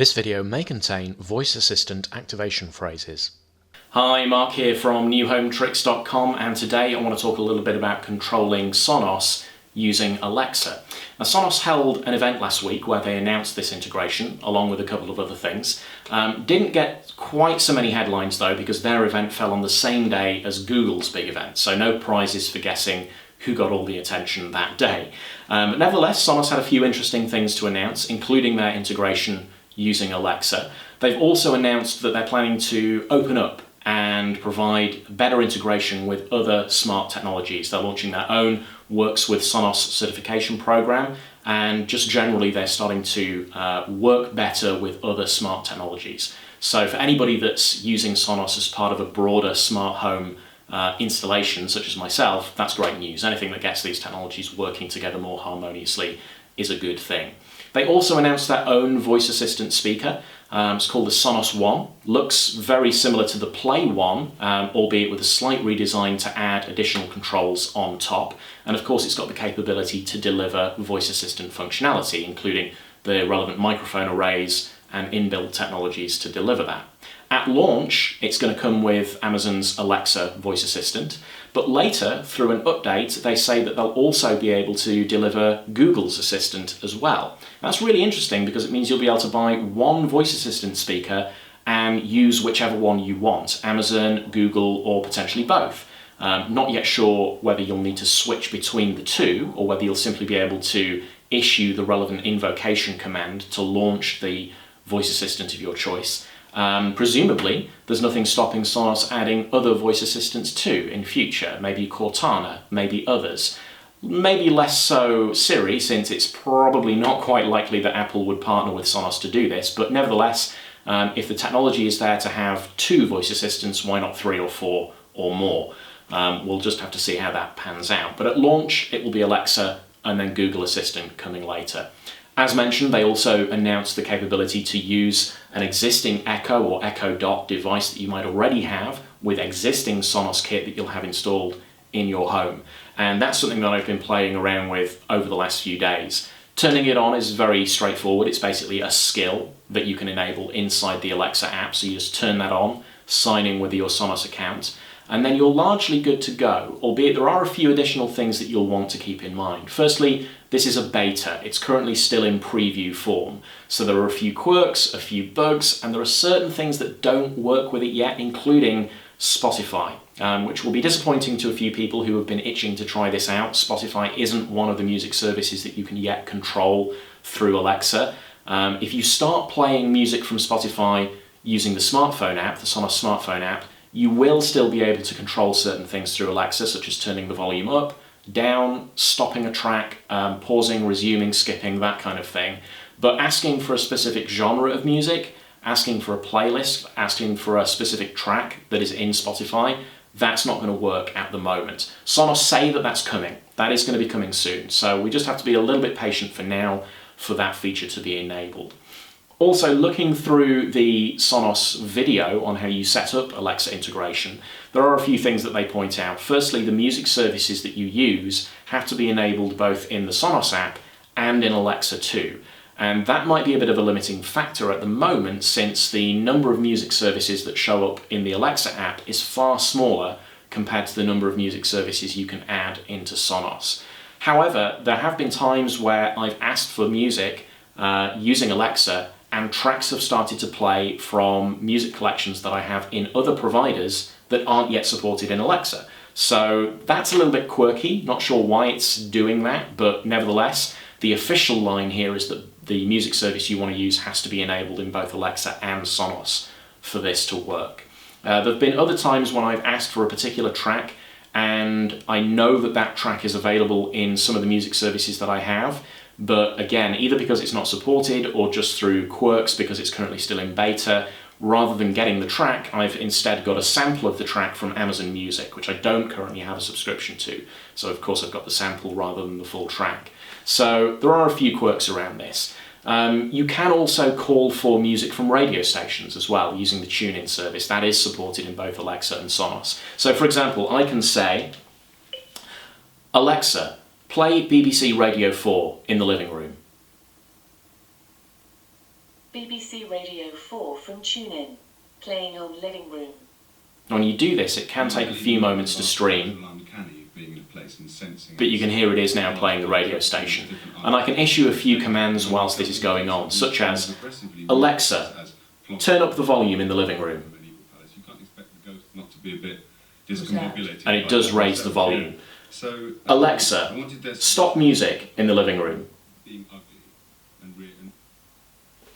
This video may contain voice assistant activation phrases. Hi, Mark here from newhometricks.com, and today I want to talk a little bit about controlling Sonos using Alexa. Now, Sonos held an event last week where they announced this integration along with a couple of other things. Didn't get quite so many headlines though, because their event fell on the same day as Google's big event, so no prizes for guessing who got all the attention that day. But nevertheless, Sonos had a few interesting things to announce, including their integration using Alexa. They've also announced that they're planning to open up and provide better integration with other smart technologies. They're launching their own Works with Sonos certification program, and just generally they're starting to work better with other smart technologies. So for anybody that's using Sonos as part of a broader smart home installation, such as myself, that's great news. Anything that gets these technologies working together more harmoniously is a good thing. They also announced their own voice assistant speaker. It's called the Sonos One. Looks very similar to the Play One, albeit with a slight redesign to add additional controls on top. And of course, it's got the capability to deliver voice assistant functionality, including the relevant microphone arrays and inbuilt technologies to deliver that. At launch, it's going to come with Amazon's Alexa voice assistant, but later, through an update, they say that they'll also be able to deliver Google's assistant as well. That's really interesting because it means you'll be able to buy one voice assistant speaker and use whichever one you want, Amazon, Google, or potentially both. Not yet sure whether you'll need to switch between the two or whether you'll simply be able to issue the relevant invocation command to launch the voice assistant of your choice. Presumably, there's nothing stopping Sonos adding other voice assistants too in future, maybe Cortana, maybe others. Maybe less so Siri, since it's probably not quite likely that Apple would partner with Sonos to do this, but nevertheless, if the technology is there to have two voice assistants, why not 3 or 4 or more? We'll just have to see how that pans out. But at launch, it will be Alexa and then Google Assistant coming later. As mentioned, they also announced the capability to use an existing Echo or Echo Dot device that you might already have with existing Sonos kit that you'll have installed in your home. And that's something that I've been playing around with over the last few days. Turning it on is very straightforward. It's basically a skill that you can enable inside the Alexa app. So you just turn that on, sign in with your Sonos account, and then you're largely good to go, albeit there are a few additional things that you'll want to keep in mind. Firstly, this is a beta. It's currently still in preview form. So there are a few quirks, a few bugs, and there are certain things that don't work with it yet, including Spotify, which will be disappointing to a few people who have been itching to try this out. Spotify isn't one of the music services that you can yet control through Alexa. If you start playing music from Spotify using the smartphone app, the Sonos smartphone app, you will still be able to control certain things through Alexa, such as turning the volume up, down, stopping a track, pausing, resuming, skipping, that kind of thing. But asking for a specific genre of music, asking for a playlist, asking for a specific track that is in Spotify, that's not going to work at the moment. Sonos say that that's coming. That is going to be coming soon. So we just have to be a little bit patient for now for that feature to be enabled. Also, looking through the Sonos video on how you set up Alexa integration, there are a few things that they point out. Firstly, the music services that you use have to be enabled both in the Sonos app and in Alexa too. And that might be a bit of a limiting factor at the moment, since the number of music services that show up in the Alexa app is far smaller compared to the number of music services you can add into Sonos. However, there have been times where I've asked for music using Alexa, and tracks have started to play from music collections that I have in other providers that aren't yet supported in Alexa. So that's a little bit quirky, not sure why it's doing that, but nevertheless, the official line here is that the music service you want to use has to be enabled in both Alexa and Sonos for this to work. There have been other times when I've asked for a particular track and I know that that track is available in some of the music services that I have, but again, either because it's not supported or just through quirks because it's currently still in beta, rather than getting the track, I've instead got a sample of the track from Amazon Music, which I don't currently have a subscription to. So of course I've got the sample rather than the full track. So there are a few quirks around this. You can also call for music from radio stations as well using the TuneIn service. That is supported in both Alexa and Sonos. So for example, I can say, Alexa, play BBC Radio 4 in the living room. BBC Radio 4 from TuneIn. Playing on living room. When you do this, it can take a few moments to stream, but you can hear it is now playing the radio station. And I can issue a few commands whilst this is going on, such as, Alexa, turn up the volume in the living room. And it does raise the volume. Alexa, stop music in the living room.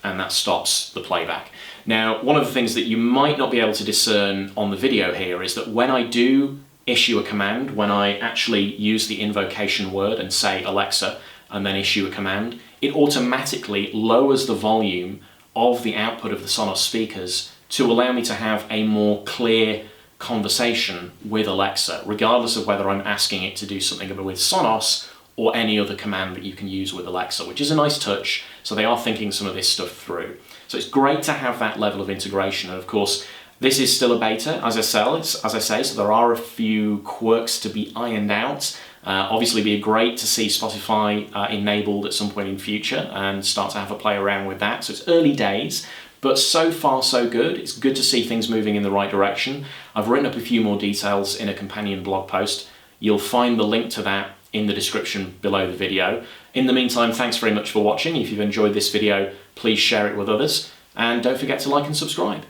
And that stops the playback. Now, one of the things that you might not be able to discern on the video here is that when I do issue a command, when I actually use the invocation word and say Alexa and then issue a command, it automatically lowers the volume of the output of the Sonos speakers to allow me to have a more clear conversation with Alexa, regardless of whether I'm asking it to do something with Sonos or any other command that you can use with Alexa, which is a nice touch. So they are thinking some of this stuff through. So it's great to have that level of integration. And of course, this is still a beta, as I say, so there are a few quirks to be ironed out. Obviously, it'd be great to see Spotify enabled at some point in future and start to have a play around with that. So it's early days, but so far so good. It's good to see things moving in the right direction. I've written up a few more details in a companion blog post. You'll find the link to that in the description below the video. In the meantime, thanks very much for watching. If you've enjoyed this video, please share it with others, and don't forget to like and subscribe.